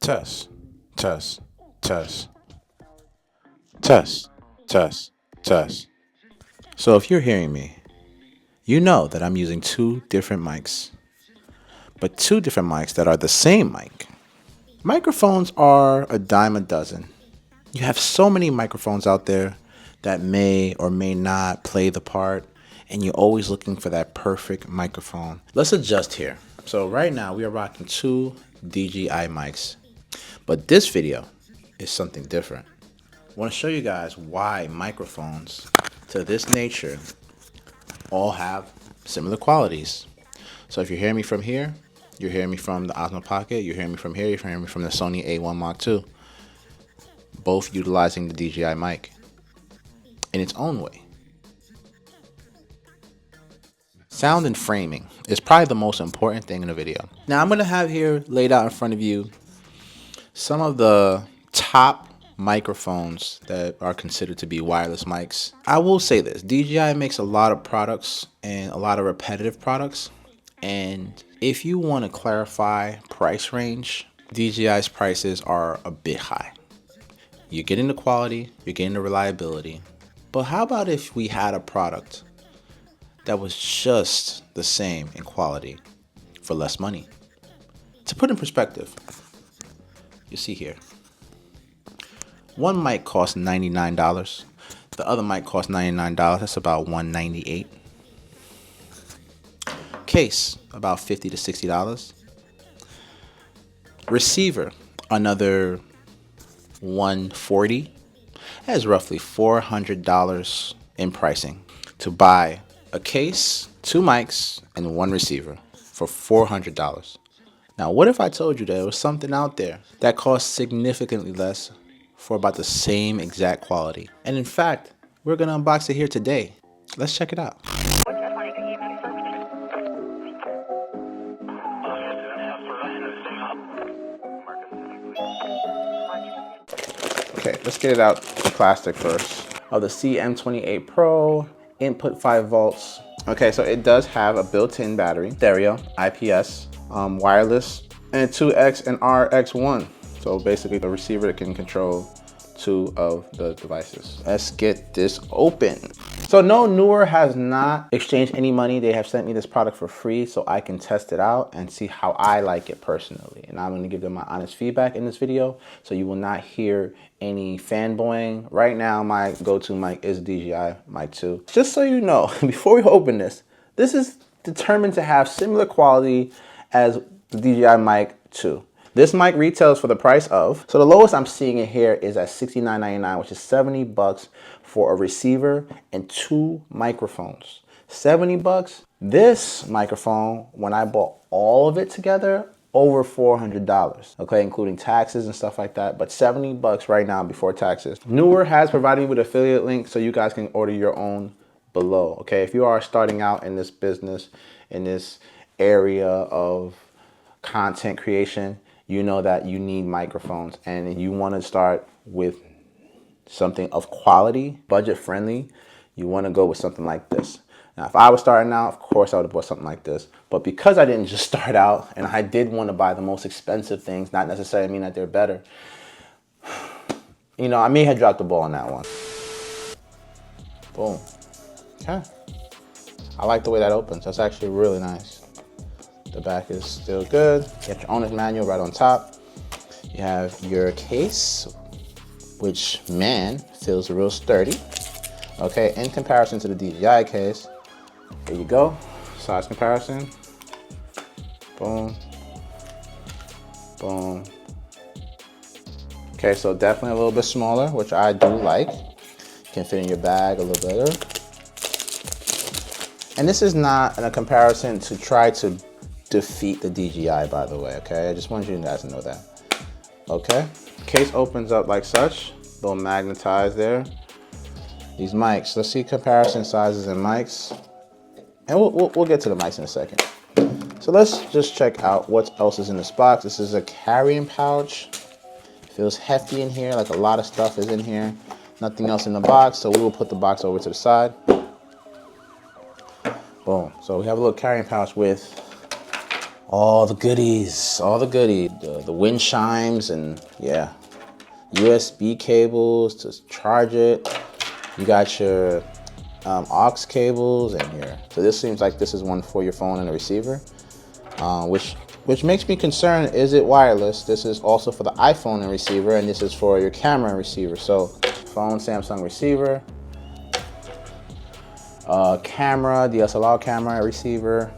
Test, test, test, test, test, test. So if you're hearing me, you know that I'm using two different mics, but two different mics that are the same mic. Microphones are a dime a dozen. You have so many microphones out there that may or may not play the part, and you're always looking for that perfect microphone. Let's adjust here. So right now we are rocking two DJI mics, but this video is something different. I want to show you guys why microphones to this nature all have similar qualities. So if you're hearing me from here, you're hearing me from the Osmo Pocket, you're hearing me from here, you're hearing me from the Sony A1 Mark II, both utilizing the DJI mic in its own way. Sound and framing is probably the most important thing in a video. Now I'm going to have here laid out in front of you some of the top microphones that are considered to be wireless mics. I will say this, DJI makes a lot of products and a lot of repetitive products. And if you want to clarify price range, DJI's prices are a bit high. You're getting the quality, you're getting the reliability. But how about if we had a product that was just the same in quality for less money? To put in perspective, you see here, one mic costs $99. The other mic costs $99. That's about $198. Case, about $50 to $60. Receiver, another $140. That is roughly $400 in pricing to buy a case, two mics, and one receiver for $400. Now, what if I told you there was something out there that costs significantly less for about the same exact quality? And in fact, we're going to unbox it here today. Let's check it out. Okay, let's get it out the plastic first. The CM28 Pro, input 5 volts. Okay, so it does have a built-in battery, stereo, IPS, wireless, and 2X and RX1. So basically the receiver that can control two of the devices. Let's get this open. So no, Neewer has not exchanged any money. They have sent me this product for free so I can test it out and see how I like it personally. And I'm gonna give them my honest feedback in this video. So you will not hear any fanboying. Right now, my go-to mic is DJI Mic 2. Just so you know, before we open this is determined to have similar quality as the DJI Mic 2. This mic retails for the price of, so the lowest I'm seeing it here is at $69.99, which is $70 for a receiver and two microphones. $70. This microphone, when I bought all of it together, over $400, okay, including taxes and stuff like that, but $70 right now before taxes. Neewer has provided me with an affiliate link so you guys can order your own below, okay? If you are starting out in this business, in this area of content creation, you know that you need microphones and you want to start with something of quality, budget friendly. You want to go with something like this. Now, if I was starting out, of course I would have bought something like this. But because I didn't just start out and I did want to buy the most expensive things, not necessarily mean that they're better, you know, I may have dropped the ball on that one. Boom. Okay. I like the way that opens. That's actually really nice. The back is still good. You have your owner's manual right on top. You have your case, which, man, feels real sturdy. Okay, in comparison to the DJI case, there you go. Size comparison. Boom. Boom. Okay, so definitely a little bit smaller, which I do like. Can fit in your bag a little better. And this is not a comparison to try to defeat the DJI, by the way, okay? I just want you guys to know that. Okay, case opens up like such, a little magnetized there. These mics, let's see comparison sizes and mics. And we'll get to the mics in a second. So let's just check out what else is in this box. This is a carrying pouch. Feels hefty in here, like a lot of stuff is in here. Nothing else in the box, so we will put the box over to the side. Boom, so we have a little carrying pouch with All the goodies, all the goodies. The wind chimes and yeah. USB cables to charge it. You got your aux cables in here. So this seems like this is one for your phone and a receiver, which makes me concerned. Is it wireless? This is also for the iPhone and receiver, and this is for your camera and receiver. So phone, Samsung receiver, camera, DSLR camera, receiver,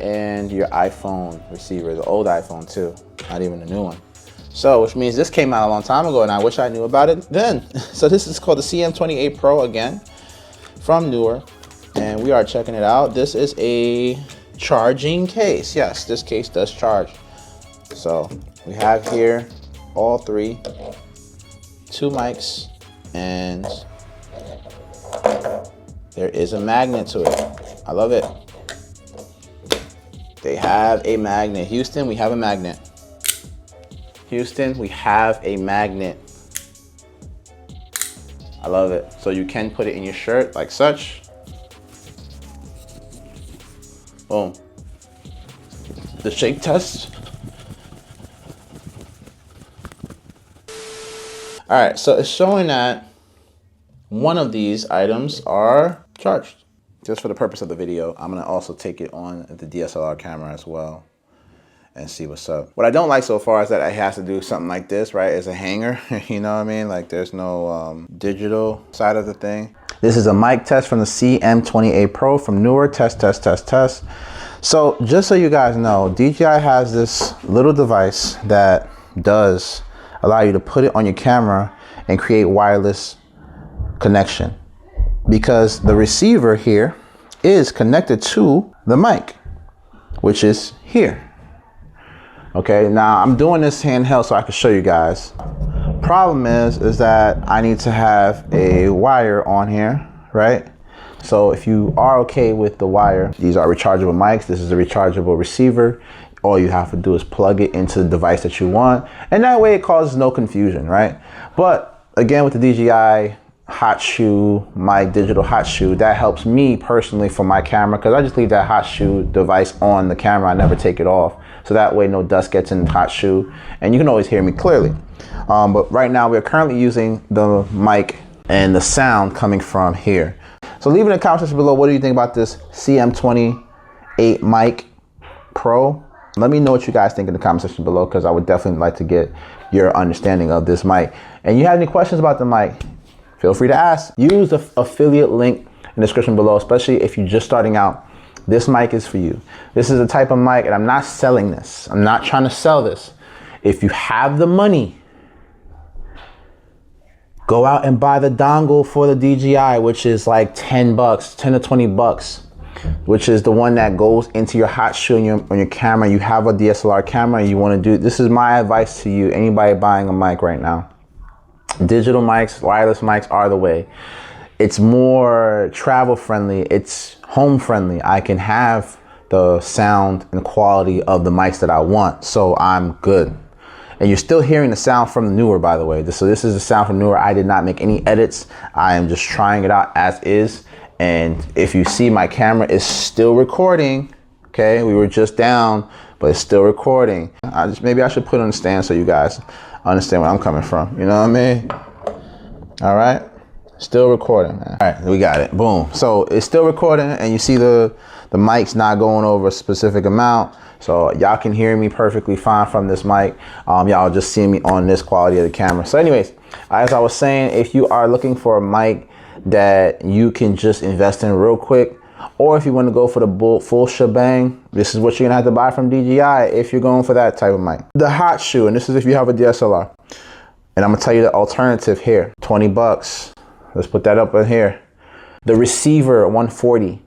and your iPhone receiver, the old iPhone too, not even the new one. So, which means this came out a long time ago and I wish I knew about it then. So this is called the CM28 Pro again, from Neewer, and we are checking it out. This is a charging case. Yes, this case does charge. So we have here all three, 2 mics, and there is a magnet to it. I love it. They have a magnet. Houston, we have a magnet. Houston, we have a magnet. I love it. So you can put it in your shirt like such. Boom. The shake test. All right, so it's showing that one of these items are charged. Just for the purpose of the video, I'm gonna also take it on the DSLR camera as well and see what's up. What I don't like so far is that it has to do something like this, right? As a hanger, you know what I mean? Like there's no digital side of the thing. This is a mic test from the CM28 Pro from Neewer. Test. So just so you guys know, DJI has this little device that does allow you to put it on your camera and create wireless connection, because the receiver here is connected to the mic, which is here. Okay, now I'm doing this handheld so I can show you guys. Problem is that I need to have a wire on here, right? So if you are okay with the wire, these are rechargeable mics. This is a rechargeable receiver. All you have to do is plug it into the device that you want, and that way it causes no confusion, right? But again, with the DJI hot shoe, my digital hot shoe, that helps me personally for my camera, because I just leave that hot shoe device on the camera. I never take it off, so that way no dust gets in the hot shoe and you can always hear me clearly. But right now we're currently using the mic and the sound coming from here. So leave in the comment section below, what do you think about this CM28 Mic Pro? Let me know what you guys think in the comment section below, because I would definitely like to get your understanding of this mic. And you have any questions about the mic, feel free to ask. Use the affiliate link in the description below, especially if you're just starting out. This mic is for you. This is a type of mic, and I'm not selling this. I'm not trying to sell this. If you have the money, go out and buy the dongle for the DJI, which is like 10 bucks, 10 to 20 bucks, which is the one that goes into your hot shoe on your camera. You have a DSLR camera, you want to do, this is my advice to you, anybody buying a mic right now. Digital mics, wireless mics are the way. It's more travel friendly, it's home friendly. I can have the sound and quality of the mics that I want, so I'm good. And you're still hearing the sound from the Neewer, by the way. So this is the sound from Neewer. I did not make any edits. I am just trying it out as is. And if you see, my camera is still recording. Okay, we were just down, but it's still recording. Maybe I should put it on the stand so you guys understand where I'm coming from. You know what I mean? All right, still recording, man. All right, we got it, boom. So it's still recording, and you see the mic's not going over a specific amount. So y'all can hear me perfectly fine from this mic. Y'all just see me on this quality of the camera. So anyways, as I was saying, if you are looking for a mic that you can just invest in real quick, or if you want to go for the full shebang, this is what you're gonna have to buy from DJI if you're going for that type of mic. The hot shoe, and this is if you have a DSLR. And I'm gonna tell you the alternative here, 20 bucks. Let's put that up in here. The receiver, 140.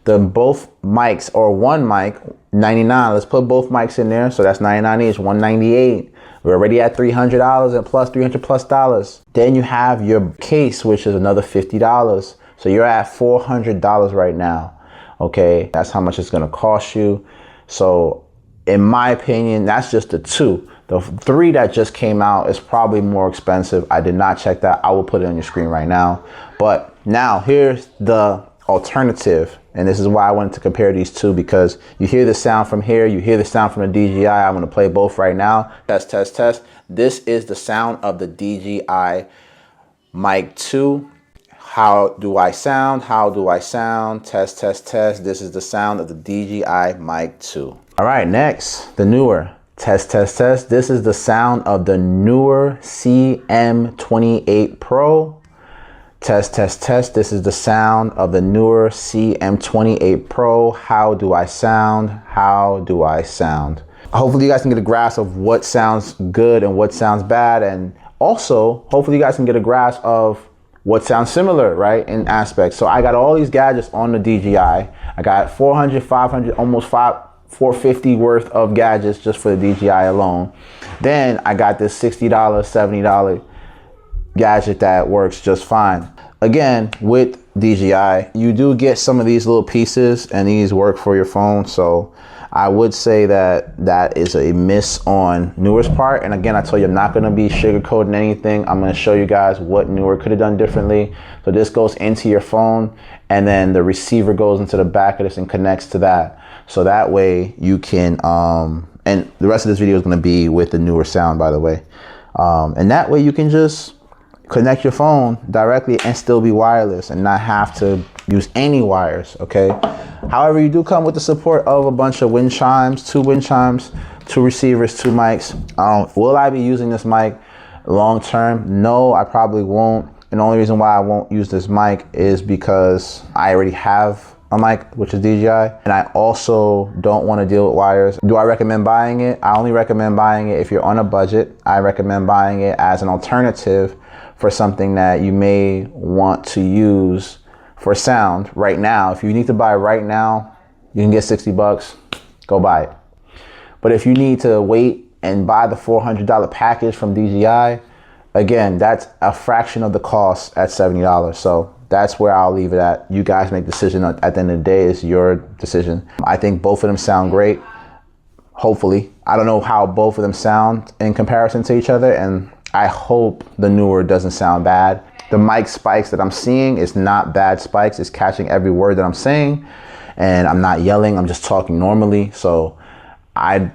The both mics, or one mic, 99. Let's put both mics in there. So that's 99 each, 198. We're already at $300 and plus $300+. Then you have your case, which is another $50. So you're at $400 right now. Okay, that's how much it's gonna cost you. So in my opinion, that's just the two. The three that just came out is probably more expensive. I did not check that. I will put it on your screen right now. But now here's the alternative. And this is why I wanted to compare these two, because you hear the sound from here, you hear the sound from the DJI. I'm gonna play both right now. Test, test, test. This is the sound of the DJI Mic 2. How do I sound? How do I sound? Test, test, test. This is the sound of the DJI Mic 2. All right, next, the Neewer. Test, test, test. This is the sound of the Neewer CM28 Pro. Test, test, test. This is the sound of the Neewer CM28 Pro. How do I sound? How do I sound? Hopefully you guys can get a grasp of what sounds good and what sounds bad. And also, hopefully you guys can get a grasp of what sounds similar, right, in aspects. So I got all these gadgets on the DJI. I got 400, 500, almost 450 worth of gadgets just for the DJI alone. Then I got this $60, $70 gadget that works just fine. Again, with DJI, you do get some of these little pieces and these work for your phone. So I would say that that is a miss on Neewer's part. And again, I told you I'm not going to be sugarcoating anything. I'm going to show you guys what Neewer could have done differently. So this goes into your phone, and then the receiver goes into the back of this and connects to that. So that way you can, and the rest of this video is going to be with the Neewer sound, by the way. And that way you can just connect your phone directly and still be wireless and not have to use any wires, okay? However, you do come with the support of a bunch of wind chimes, 2 wind chimes, 2 receivers, 2 mics. Will I be using this mic long term? No, I probably won't. And the only reason why I won't use this mic is because I already have a mic, which is DJI, and I also don't want to deal with wires. Do I recommend buying it? I only recommend buying it if you're on a budget. I recommend buying it as an alternative for something that you may want to use for sound right now. If you need to buy right now, you can get 60 bucks, go buy it. But if you need to wait and buy the $400 package from DJI, again, that's a fraction of the cost at $70. So that's where I'll leave it at. You guys make the decision. At the end of the day, it's your decision. I think both of them sound great. Hopefully. I don't know how both of them sound in comparison to each other, and I hope the Neewer doesn't sound bad. The mic spikes that I'm seeing is not bad spikes. It's catching every word that I'm saying, and I'm not yelling. I'm just talking normally. So I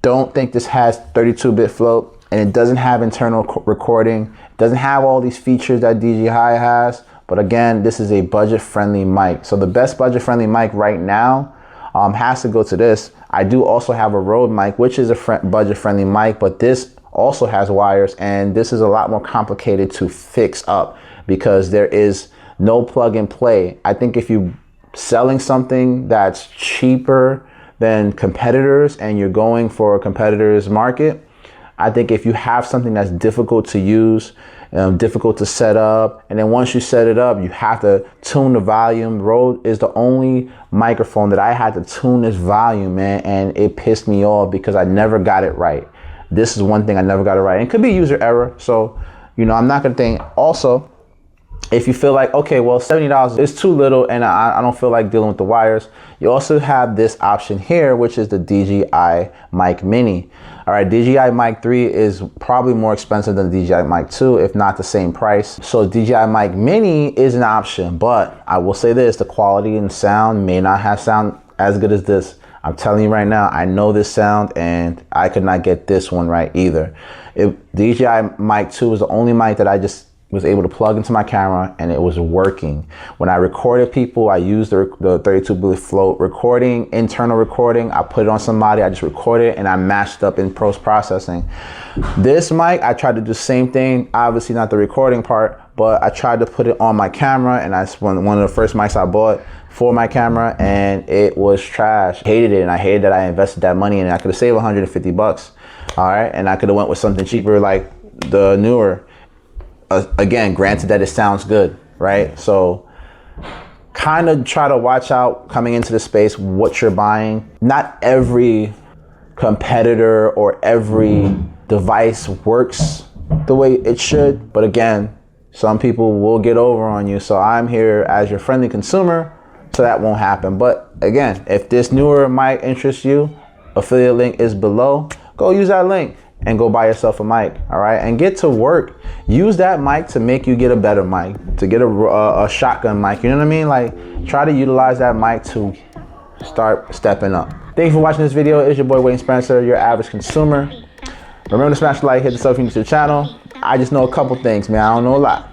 don't think this has 32-bit float, and it doesn't have internal recording. It doesn't have all these features that DJI has. But again, this is a budget-friendly mic. So the best budget-friendly mic right now has to go to this. I do also have a Rode mic, which is a budget-friendly mic, but this also has wires, and this is a lot more complicated to fix up because there is no plug and play. I think if you're selling something that's cheaper than competitors and you're going for a competitor's market, I think if you have something that's difficult to use, difficult to set up, and then once you set it up, you have to tune the volume. Rode is the only microphone that I had to tune this volume, man, and it pissed me off because I never got it right. This is one thing I never got it right. And it could be user error. So, you know, I'm not going to think. Also, if you feel like, okay, well, $70 is too little and I don't feel like dealing with the wires, you also have this option here, which is the DJI Mic Mini. All right, DJI Mic 3 is probably more expensive than the DJI Mic 2, if not the same price. So DJI Mic Mini is an option, but I will say this, the quality and sound may not have sound as good as this. I'm telling you right now, I know this sound and I could not get this one right either. DJI Mic 2 is the only mic that I just was able to plug into my camera and it was working. When I recorded people, I used the 32-bit float recording, internal recording. I put it on somebody, I just recorded it and I matched up in post-processing. This mic, I tried to do the same thing, obviously not the recording part, but I tried to put it on my camera, and that's one of the first mics I bought for my camera, and it was trash. I hated it, and I hated that I invested that money and I could have saved 150 bucks. All right, and I could have went with something cheaper like the Neewer. Again, granted that it sounds good, right? So kind of try to watch out coming into the space what you're buying. Not every competitor or every device works the way it should, but again, some people will get over on you. So I'm here as your friendly consumer, so that won't happen. But again, if this Neewer mic interests you, affiliate link is below. Go use that link and go buy yourself a mic, all right? And get to work. Use that mic to make you get a better mic, to get a shotgun mic, you know what I mean? Like, try to utilize that mic to start stepping up. Thank you for watching this video. It's your boy Wayne Spencer, your average consumer. Remember to smash the like, hit the sub if you're new to the channel. I just know a couple things, man. I don't know a lot.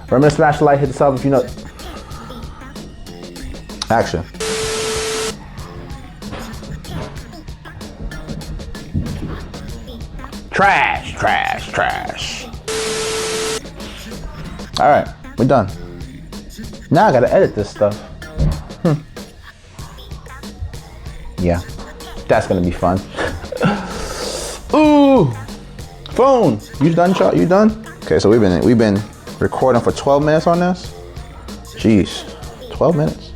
Remember to smash the like, hit the sub if you know. Action. Trash, trash, trash. All right, we're done. Now I gotta edit this stuff. Yeah, that's gonna be fun. Ooh, phone. You done, Chuck? You done? Okay, so we've been recording for 12 minutes on this. Jeez, 12 minutes.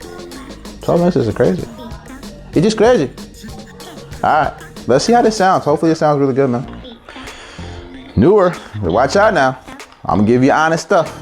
12 minutes is crazy. It's just crazy. All right, let's see how this sounds. Hopefully it sounds really good, man. Neewer, watch out now. I'm gonna give you honest stuff.